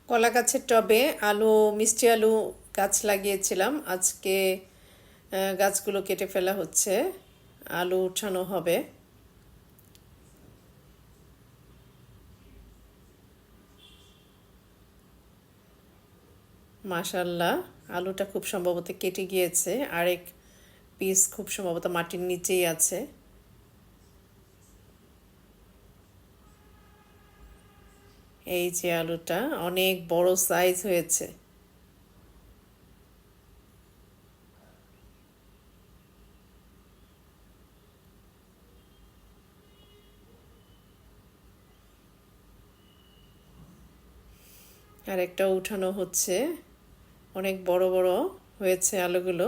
কলা গাছের টবে আলু, মিষ্টি আলু গাছ লাগিয়েছিলাম। আজকে গাছগুলো কেটে ফেলা হচ্ছে, আলু উঠানো হবে। মাশাল্লাহ, আলুটা খুব সম্ভবত কেটে গিয়েছে, আরেক পিস খুব সম্ভবত মাটির নিচেই আছে। এই যে আলুটা অনেক বড় সাইজ হয়েছে। আর একটা উঠানো হচ্ছে, অনেক বড় বড় হয়েছে আলুগুলো।